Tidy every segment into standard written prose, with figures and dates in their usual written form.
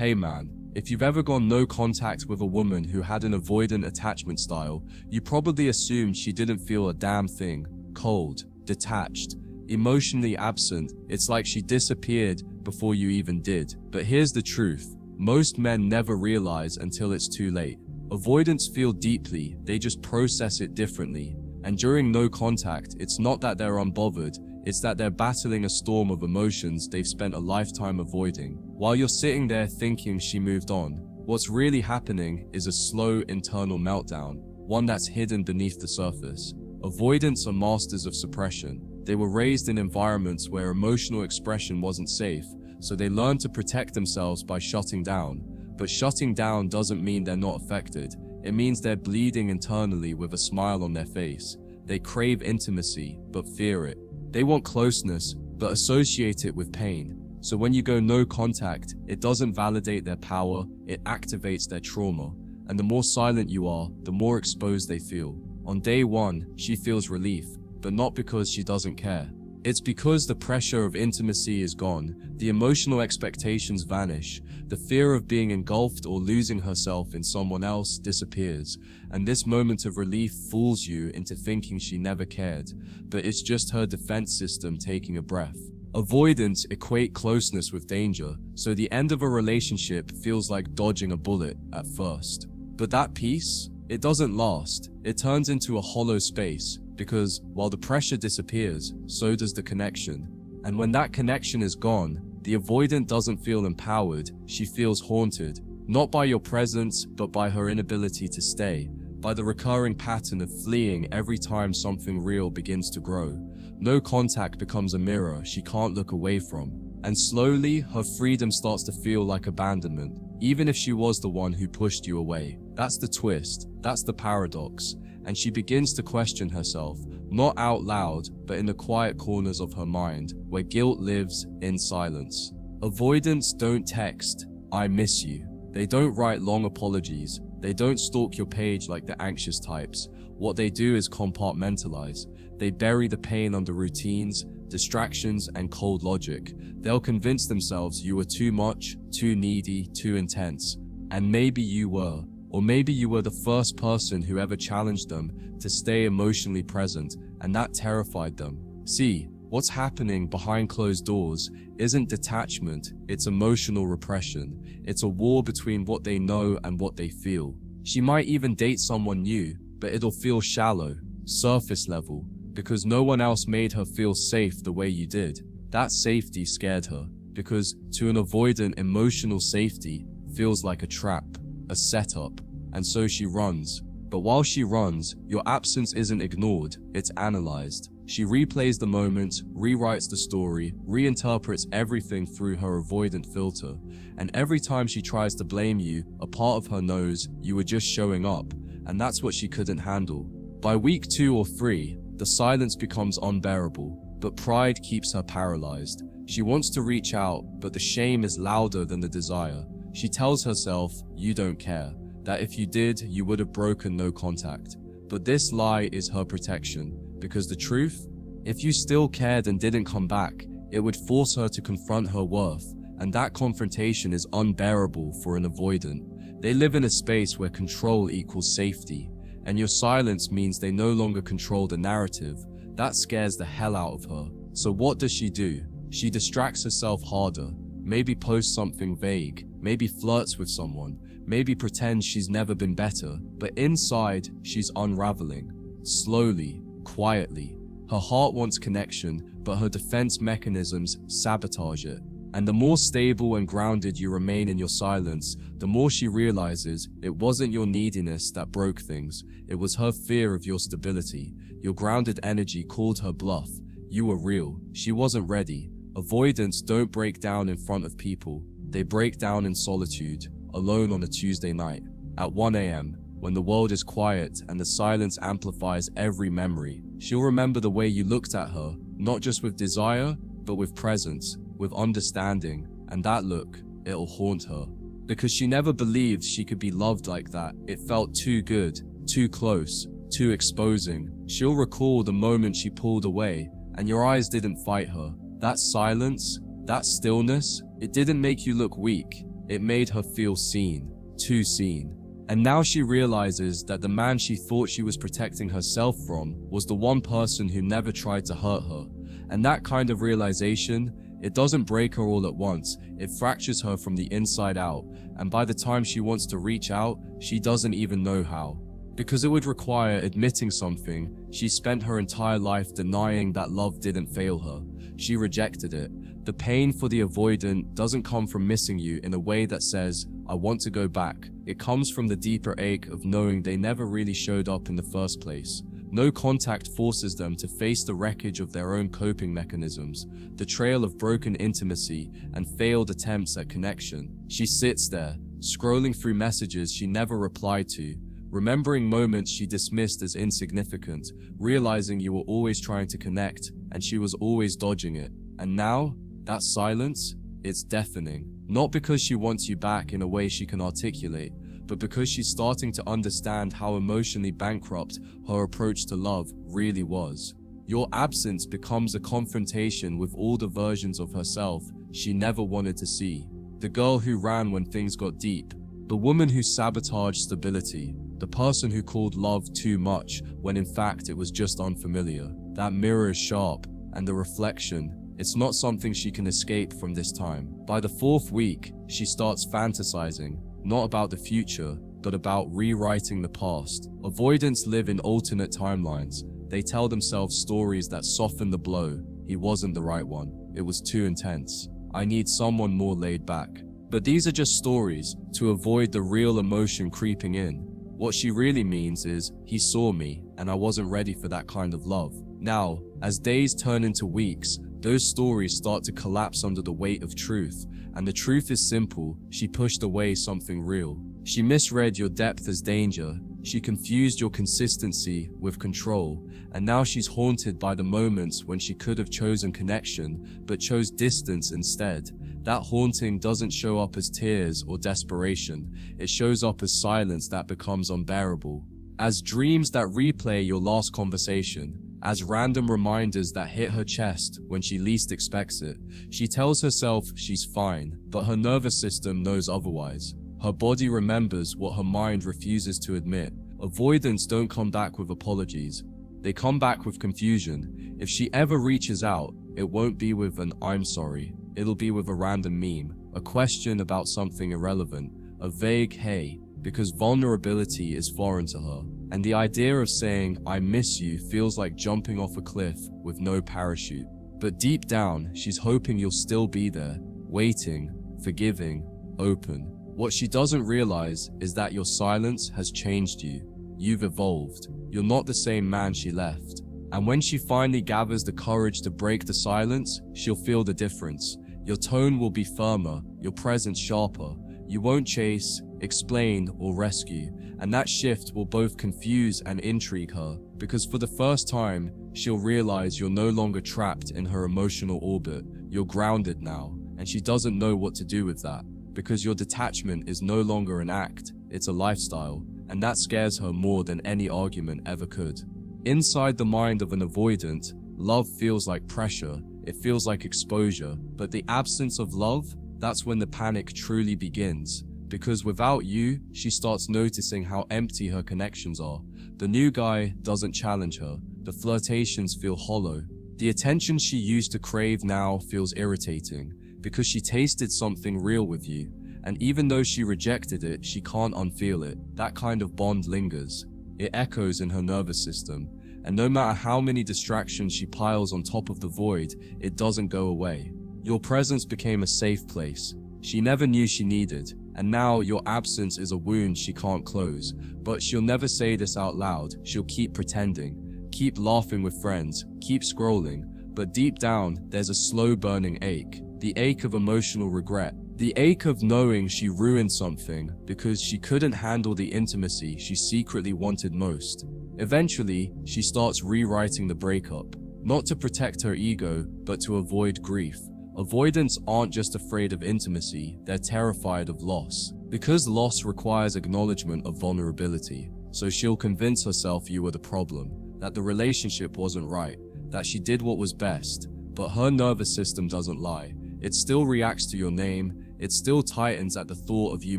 Hey man, if you've ever gone no contact with a woman who had an avoidant attachment style, you probably assumed she didn't feel a damn thing. Cold, detached, emotionally absent. It's like she disappeared before you even did. But here's the truth. Most men never realize until it's too late. Avoidants feel deeply, they just process it differently. And during no contact, it's not that they're unbothered, it's that they're battling a storm of emotions they've spent a lifetime avoiding. While you're sitting there thinking she moved on, what's really happening is a slow internal meltdown, one that's hidden beneath the surface. Avoidants are masters of suppression. They were raised in environments where emotional expression wasn't safe, so they learned to protect themselves by shutting down. But shutting down doesn't mean they're not affected. It means they're bleeding internally with a smile on their face. They crave intimacy, but fear it. They want closeness, but associate it with pain. So when you go no contact, it doesn't validate their power, it activates their trauma. And the more silent you are, the more exposed they feel. On day one, she feels relief, but not because she doesn't care. It's because the pressure of intimacy is gone, the emotional expectations vanish, the fear of being engulfed or losing herself in someone else disappears, and this moment of relief fools you into thinking she never cared, but it's just her defense system taking a breath. Avoidants equate closeness with danger, so the end of a relationship feels like dodging a bullet at first. But that peace, it doesn't last. It turns into a hollow space, because while the pressure disappears, so does the connection. And when that connection is gone, the avoidant doesn't feel empowered, she feels haunted, not by your presence, but by her inability to stay, by the recurring pattern of fleeing every time something real begins to grow. No contact becomes a mirror she can't look away from, and slowly, her freedom starts to feel like abandonment, even if she was the one who pushed you away. That's the twist, that's the paradox. And she begins to question herself, not out loud, but in the quiet corners of her mind, where guilt lives in silence. Avoidants don't text, "I miss you." They don't write long apologies. They don't stalk your page like the anxious types. What they do is compartmentalize. They bury the pain under routines, distractions, and cold logic. They'll convince themselves you were too much, too needy, too intense. And maybe you were. Or maybe you were the first person who ever challenged them to stay emotionally present, and that terrified them. See, what's happening behind closed doors isn't detachment, it's emotional repression. It's a war between what they know and what they feel. She might even date someone new, but it'll feel shallow, surface level, because no one else made her feel safe the way you did. That safety scared her, because to an avoidant, emotional safety feels like a trap, a setup, and so she runs. But while she runs, your absence isn't ignored, it's analyzed. She replays the moment, rewrites the story, reinterprets everything through her avoidant filter, and every time she tries to blame you, a part of her knows you were just showing up, and that's what she couldn't handle. By week 2 or 3, the silence becomes unbearable, but pride keeps her paralyzed. She wants to reach out, but the shame is louder than the desire. She tells herself, you don't care, that if you did, you would have broken no contact. But this lie is her protection, because the truth, if you still cared and didn't come back, it would force her to confront her worth, and that confrontation is unbearable for an avoidant. They live in a space where control equals safety, and your silence means they no longer control the narrative. That scares the hell out of her. So what does she do? She distracts herself harder, maybe posts something vague, maybe flirts with someone, maybe pretends she's never been better, but inside, she's unraveling. Slowly, quietly. Her heart wants connection, but her defense mechanisms sabotage it. And the more stable and grounded you remain in your silence, the more she realizes it wasn't your neediness that broke things, it was her fear of your stability. Your grounded energy called her bluff. You were real. She wasn't ready. Avoidants don't break down in front of people. They break down in solitude, alone on a Tuesday night, at 1 a.m., when the world is quiet and the silence amplifies every memory. She'll remember the way you looked at her, not just with desire, but with presence, with understanding, and that look, it'll haunt her. Because she never believed she could be loved like that. It felt too good, too close, too exposing. She'll recall the moment she pulled away, and your eyes didn't fight her. That silence, that stillness, it didn't make you look weak. It made her feel seen, too seen. And now she realizes that the man she thought she was protecting herself from was the one person who never tried to hurt her. And that kind of realization, it doesn't break her all at once, it fractures her from the inside out, and by the time she wants to reach out, she doesn't even know how. Because it would require admitting something she spent her entire life denying, that love didn't fail her. She rejected it. The pain for the avoidant doesn't come from missing you in a way that says, I want to go back. It comes from the deeper ache of knowing they never really showed up in the first place. No contact forces them to face the wreckage of their own coping mechanisms, the trail of broken intimacy and failed attempts at connection. She sits there, scrolling through messages she never replied to, remembering moments she dismissed as insignificant, realizing you were always trying to connect and she was always dodging it. And now, that silence, it's deafening. Not because she wants you back in a way she can articulate, but because she's starting to understand how emotionally bankrupt her approach to love really was. Your absence becomes a confrontation with all the versions of herself she never wanted to see. The girl who ran when things got deep, the woman who sabotaged stability, the person who called love too much when in fact it was just unfamiliar. That mirror is sharp, and the reflection, it's not something she can escape from this time. By the 4th week, she starts fantasizing, not about the future, but about rewriting the past. Avoidants live in alternate timelines. They tell themselves stories that soften the blow. He wasn't the right one. It was too intense. I need someone more laid back. But these are just stories to avoid the real emotion creeping in. What she really means is, he saw me, and I wasn't ready for that kind of love. Now, as days turn into weeks, those stories start to collapse under the weight of truth, and the truth is simple: she pushed away something real. She misread your depth as danger, she confused your consistency with control, and now she's haunted by the moments when she could have chosen connection, but chose distance instead. That haunting doesn't show up as tears or desperation, it shows up as silence that becomes unbearable. As dreams that replay your last conversation, as random reminders that hit her chest when she least expects it. She tells herself she's fine, but her nervous system knows otherwise. Her body remembers what her mind refuses to admit. Avoidants don't come back with apologies. They come back with confusion. If she ever reaches out, it won't be with an "I'm sorry." It'll be with a random meme, a question about something irrelevant, a vague "hey," because vulnerability is foreign to her. And the idea of saying, "I miss you," feels like jumping off a cliff with no parachute. But deep down, she's hoping you'll still be there, waiting, forgiving, open. What she doesn't realize is that your silence has changed you. You've evolved. You're not the same man she left. And when she finally gathers the courage to break the silence, she'll feel the difference. Your tone will be firmer, your presence sharper. You won't chase, explain, or rescue. And that shift will both confuse and intrigue her, because for the first time, she'll realize you're no longer trapped in her emotional orbit. You're grounded now, and she doesn't know what to do with that, because your detachment is no longer an act, it's a lifestyle, and that scares her more than any argument ever could. Inside the mind of an avoidant, love feels like pressure, it feels like exposure, but the absence of love, that's when the panic truly begins. Because without you, she starts noticing how empty her connections are. The new guy doesn't challenge her. The flirtations feel hollow. The attention she used to crave now feels irritating, because she tasted something real with you. And even though she rejected it, she can't unfeel it. That kind of bond lingers. It echoes in her nervous system. And no matter how many distractions she piles on top of the void, it doesn't go away. Your presence became a safe place she never knew she needed. And now your absence is a wound she can't close. But she'll never say this out loud. She'll keep pretending, keep laughing with friends, keep scrolling. But deep down, there's a slow burning ache. The ache of emotional regret. The ache of knowing she ruined something because she couldn't handle the intimacy she secretly wanted most. Eventually, she starts rewriting the breakup. Not to protect her ego, but to avoid grief. Avoidants aren't just afraid of intimacy, they're terrified of loss. Because loss requires acknowledgement of vulnerability, so she'll convince herself you were the problem, that the relationship wasn't right, that she did what was best. But her nervous system doesn't lie. It still reacts to your name, it still tightens at the thought of you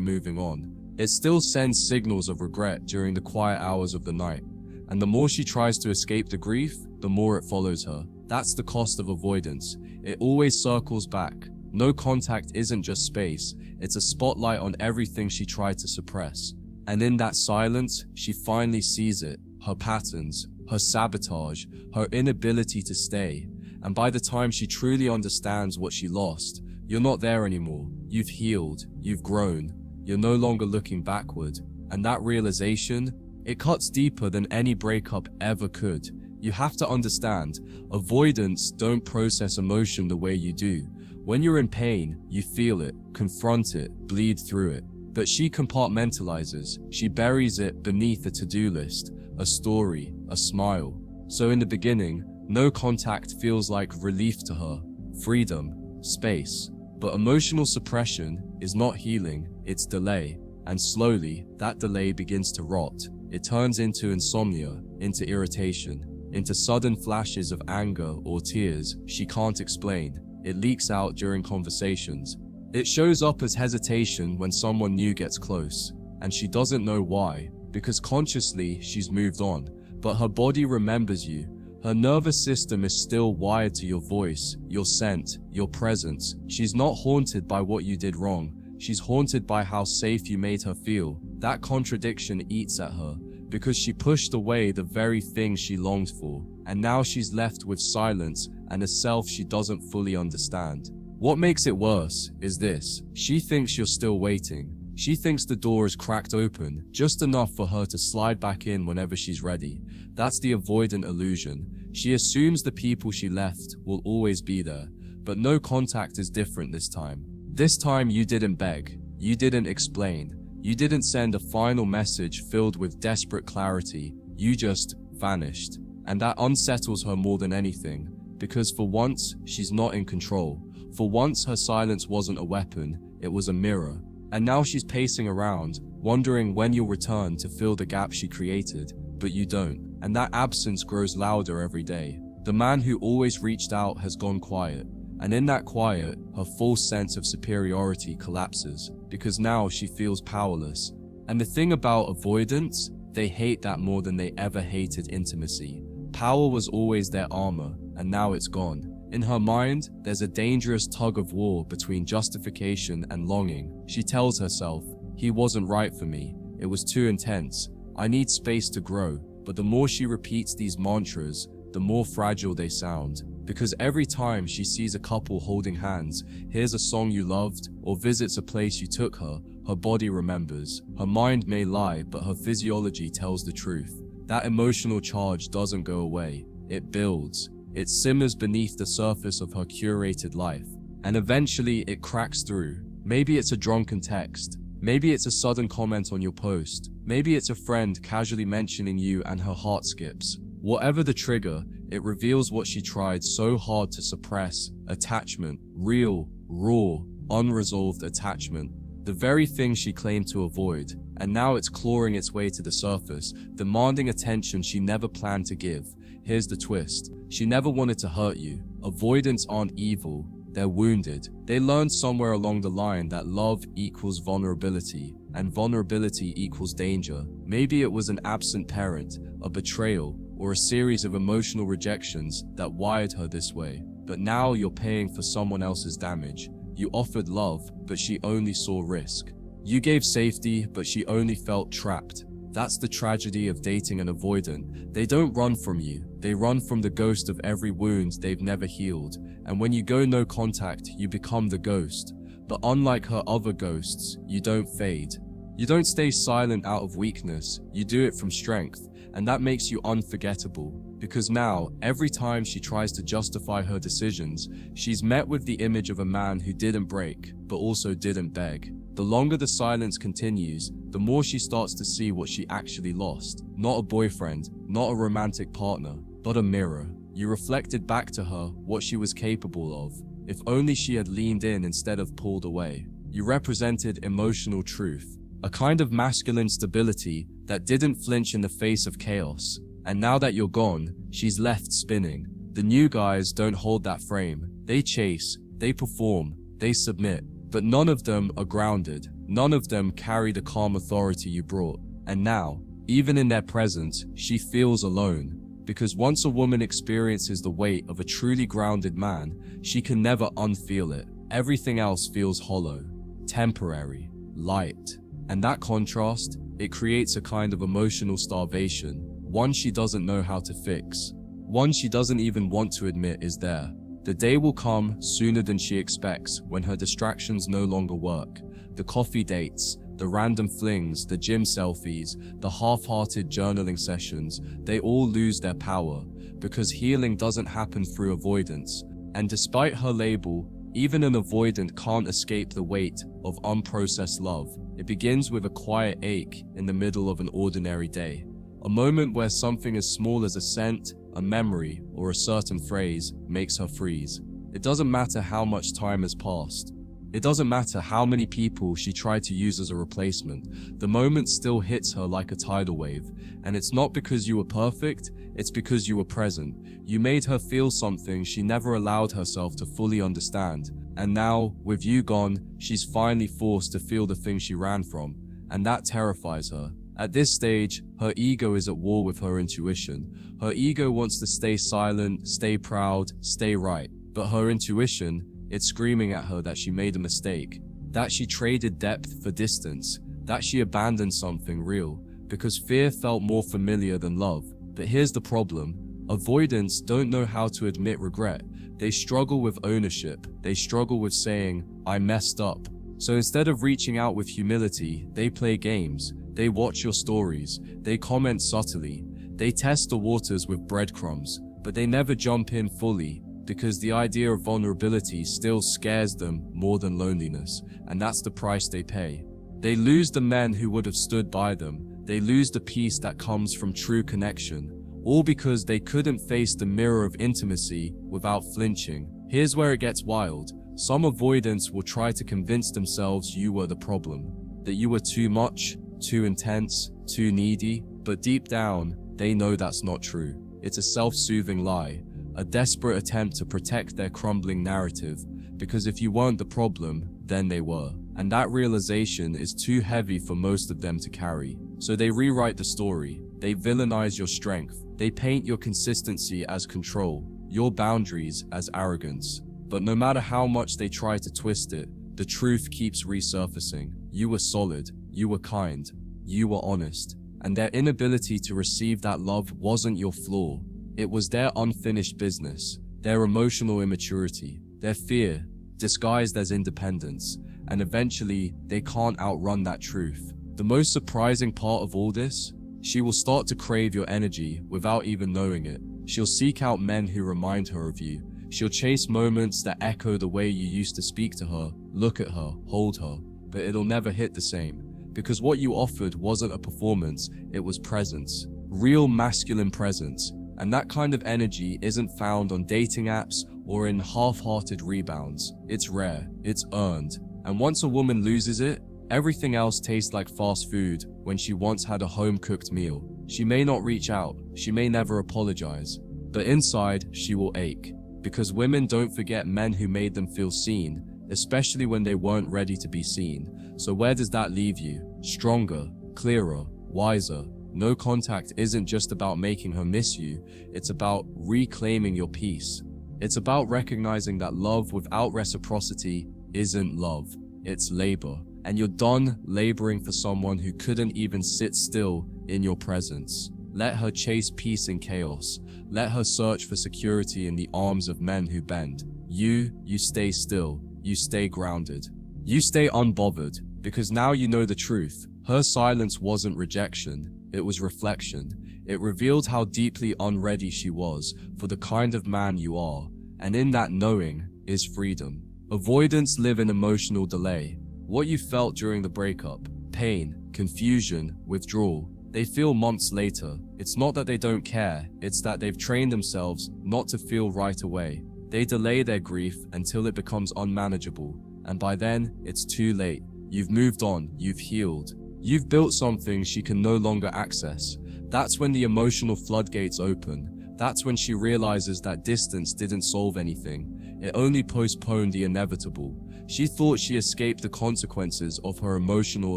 moving on. It still sends signals of regret during the quiet hours of the night. And the more she tries to escape the grief, the more it follows her. That's the cost of avoidance. It always circles back. No contact isn't just space, it's a spotlight on everything she tried to suppress. And in that silence, she finally sees it, her patterns, her sabotage, her inability to stay. And by the time she truly understands what she lost, you're not there anymore. You've healed, you've grown, you're no longer looking backward. And that realization, it cuts deeper than any breakup ever could. You have to understand, avoidants don't process emotion the way you do. When you're in pain, you feel it, confront it, bleed through it. But she compartmentalizes. She buries it beneath a to-do list, a story, a smile. So in the beginning, no contact feels like relief to her, freedom, space. But emotional suppression is not healing, it's delay. And slowly, that delay begins to rot. It turns into insomnia, into irritation, into sudden flashes of anger or tears she can't explain. It leaks out during conversations. It shows up as hesitation when someone new gets close, and she doesn't know why, because consciously she's moved on, but her body remembers you. Her nervous system is still wired to your voice, your scent, your presence. She's not haunted by what you did wrong. She's haunted by how safe you made her feel. That contradiction eats at her, because she pushed away the very thing she longed for, and now she's left with silence and a self she doesn't fully understand. What makes it worse is this: she thinks you're still waiting. She thinks the door is cracked open, just enough for her to slide back in whenever she's ready. That's the avoidant illusion. She assumes the people she left will always be there, but no contact is different this time. This time you didn't beg, you didn't explain, you didn't send a final message filled with desperate clarity, you just vanished. And that unsettles her more than anything, because for once, she's not in control. For once, her silence wasn't a weapon, it was a mirror. And now she's pacing around, wondering when you'll return to fill the gap she created, but you don't. And that absence grows louder every day. The man who always reached out has gone quiet. And in that quiet, her false sense of superiority collapses, because now she feels powerless. And the thing about avoidance, they hate that more than they ever hated intimacy. Power was always their armor, and now it's gone. In her mind, there's a dangerous tug of war between justification and longing. She tells herself, he wasn't right for me, it was too intense, I need space to grow. But the more she repeats these mantras, the more fragile they sound. Because every time she sees a couple holding hands, hears a song you loved, or visits a place you took her, her body remembers. Her mind may lie, but her physiology tells the truth. That emotional charge doesn't go away. It builds. It simmers beneath the surface of her curated life. And eventually it cracks through. Maybe it's a drunken text. Maybe it's a sudden comment on your post. Maybe it's a friend casually mentioning you and her heart skips. Whatever the trigger, it reveals what she tried so hard to suppress: attachment, real, raw, unresolved attachment. The very thing she claimed to avoid, and now it's clawing its way to the surface, demanding attention she never planned to give. Here's the twist: she never wanted to hurt you. Avoidants aren't evil, they're wounded. They learned somewhere along the line that love equals vulnerability, and vulnerability equals danger. Maybe it was an absent parent, a betrayal, or a series of emotional rejections that wired her this way. But now you're paying for someone else's damage. You offered love, but she only saw risk. You gave safety, but she only felt trapped. That's the tragedy of dating an avoidant. They don't run from you. They run from the ghost of every wound they've never healed. And when you go no contact, you become the ghost. But unlike her other ghosts, you don't fade. You don't stay silent out of weakness. You do it from strength. And that makes you unforgettable. Because now, every time she tries to justify her decisions, she's met with the image of a man who didn't break, but also didn't beg. The longer the silence continues, the more she starts to see what she actually lost. Not a boyfriend, not a romantic partner, but a mirror. You reflected back to her what she was capable of. If only she had leaned in instead of pulled away. You represented emotional truth, a kind of masculine stability that didn't flinch in the face of chaos. And now that you're gone, she's left spinning. The new guys don't hold that frame. They chase, they perform, they submit. But none of them are grounded. None of them carry the calm authority you brought. And now, even in their presence, she feels alone. Because once a woman experiences the weight of a truly grounded man, she can never unfeel it. Everything else feels hollow, temporary, light. And that contrast, it creates a kind of emotional starvation, one she doesn't know how to fix, one she doesn't even want to admit is there. The day will come sooner than she expects when her distractions no longer work. The coffee dates, the random flings, the gym selfies, the half-hearted journaling sessions, they all lose their power because healing doesn't happen through avoidance. And despite her label, even an avoidant can't escape the weight of unprocessed love. It begins with a quiet ache in the middle of an ordinary day. A moment where something as small as a scent, a memory, or a certain phrase makes her freeze. It doesn't matter how much time has passed. It doesn't matter how many people she tried to use as a replacement. The moment still hits her like a tidal wave. And it's not because you were perfect, it's because you were present. You made her feel something she never allowed herself to fully understand. And now, with you gone, she's finally forced to feel the thing she ran from. And that terrifies her. At this stage, her ego is at war with her intuition. Her ego wants to stay silent, stay proud, stay right. But her intuition, it's screaming at her that she made a mistake, that she traded depth for distance, that she abandoned something real, because fear felt more familiar than love. But here's the problem. Avoidants don't know how to admit regret. They struggle with ownership. They struggle with saying, I messed up. So instead of reaching out with humility, they play games. They watch your stories. They comment subtly. They test the waters with breadcrumbs, but they never jump in fully because the idea of vulnerability still scares them more than loneliness, and that's the price they pay. They lose the men who would have stood by them. They lose the peace that comes from true connection, all because they couldn't face the mirror of intimacy without flinching. Here's where it gets wild. Some avoidants will try to convince themselves you were the problem, that you were too much, too intense, too needy, but deep down, they know that's not true. It's a self-soothing lie, a desperate attempt to protect their crumbling narrative, because if you weren't the problem, then they were. And that realization is too heavy for most of them to carry. So they rewrite the story. They villainize your strength. They paint your consistency as control, your boundaries as arrogance. But no matter how much they try to twist it, the truth keeps resurfacing. You were solid, you were kind, you were honest. And their inability to receive that love wasn't your flaw. It was their unfinished business, their emotional immaturity, their fear, disguised as independence. And eventually, they can't outrun that truth. The most surprising part of all this? She will start to crave your energy without even knowing it. She'll seek out men who remind her of you. She'll chase moments that echo the way you used to speak to her, look at her, hold her. But it'll never hit the same. Because what you offered wasn't a performance, it was presence. Real masculine presence. And that kind of energy isn't found on dating apps or in half-hearted rebounds. It's rare, it's earned. And once a woman loses it, everything else tastes like fast food when she once had a home-cooked meal. She may not reach out, she may never apologize, but inside, she will ache. Because women don't forget men who made them feel seen, especially when they weren't ready to be seen. So where does that leave you? Stronger, clearer, wiser. No contact isn't just about making her miss you, it's about reclaiming your peace. It's about recognizing that love without reciprocity isn't love, it's labor. And you're done laboring for someone who couldn't even sit still in your presence. Let her chase peace in chaos. Let her search for security in the arms of men who bend. You stay still. You stay grounded. You stay unbothered, because now you know the truth. Her silence wasn't rejection, it was reflection. It revealed how deeply unready she was for the kind of man you are. And in that knowing is freedom. Avoidants live in emotional delay. What you felt during the breakup, pain, confusion, withdrawal, they feel months later. It's not that they don't care, it's that they've trained themselves not to feel right away. They delay their grief until it becomes unmanageable, and by then, it's too late. You've moved on, you've healed. You've built something she can no longer access. That's when the emotional floodgates open. That's when she realizes that distance didn't solve anything. It only postponed the inevitable. She thought she escaped the consequences of her emotional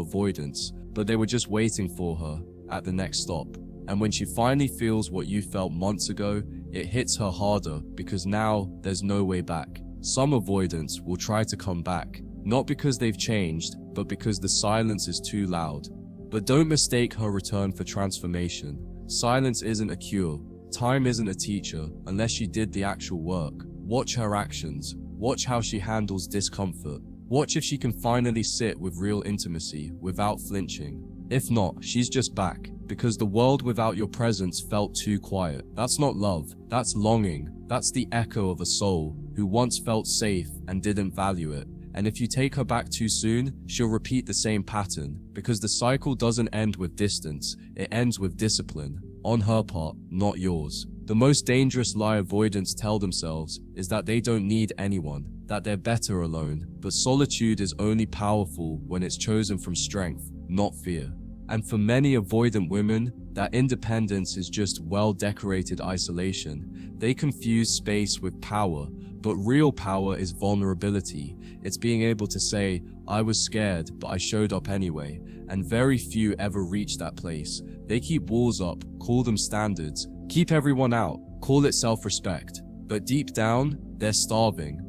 avoidance, but they were just waiting for her at the next stop. And when she finally feels what you felt months ago, it hits her harder because now there's no way back. Some avoidants will try to come back, not because they've changed, but because the silence is too loud. But don't mistake her return for transformation. Silence isn't a cure. Time isn't a teacher unless she did the actual work. Watch her actions. Watch how she handles discomfort. Watch if she can finally sit with real intimacy without flinching. If not, she's just back, because the world without your presence felt too quiet. That's not love, that's longing. That's the echo of a soul who once felt safe and didn't value it. And if you take her back too soon, she'll repeat the same pattern, because the cycle doesn't end with distance, it ends with discipline. On her part, not yours. The most dangerous lie avoidants tell themselves is that they don't need anyone, that they're better alone. But solitude is only powerful when it's chosen from strength, not fear. And for many avoidant women, that independence is just well-decorated isolation. They confuse space with power, but real power is vulnerability. It's being able to say, I was scared, but I showed up anyway. And very few ever reach that place. They keep walls up, call them standards, keep everyone out, call it self-respect. But deep down, they're starving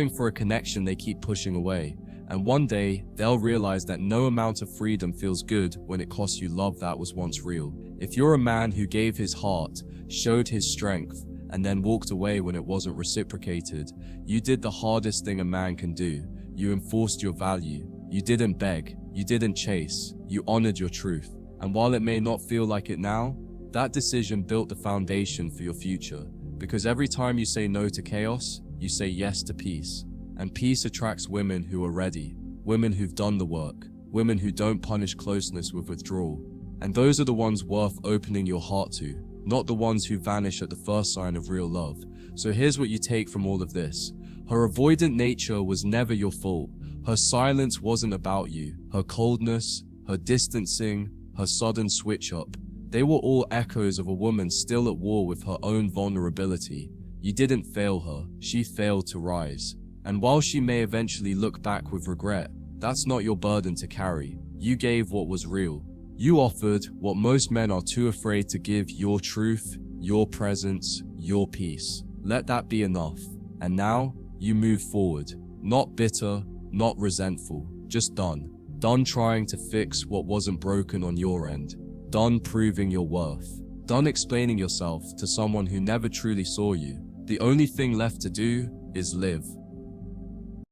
for a connection they keep pushing away. And one day, they'll realize that no amount of freedom feels good when it costs you love that was once real. If you're a man who gave his heart, showed his strength, and then walked away when it wasn't reciprocated, you did the hardest thing a man can do. You enforced your value. You didn't beg. You didn't chase. You honored your truth. And while it may not feel like it now, that decision built the foundation for your future. Because every time you say no to chaos, you say yes to peace. And peace attracts women who are ready, women who've done the work, women who don't punish closeness with withdrawal. And those are the ones worth opening your heart to, not the ones who vanish at the first sign of real love. So here's what you take from all of this. Her avoidant nature was never your fault. Her silence wasn't about you. Her coldness, her distancing, her sudden switch up, they were all echoes of a woman still at war with her own vulnerability. You didn't fail her, she failed to rise. And while she may eventually look back with regret, that's not your burden to carry. You gave what was real. You offered what most men are too afraid to give: your truth, your presence, your peace. Let that be enough. And now, you move forward. Not bitter, not resentful, just done. Done trying to fix what wasn't broken on your end. Done proving your worth. Done explaining yourself to someone who never truly saw you. The only thing left to do is live.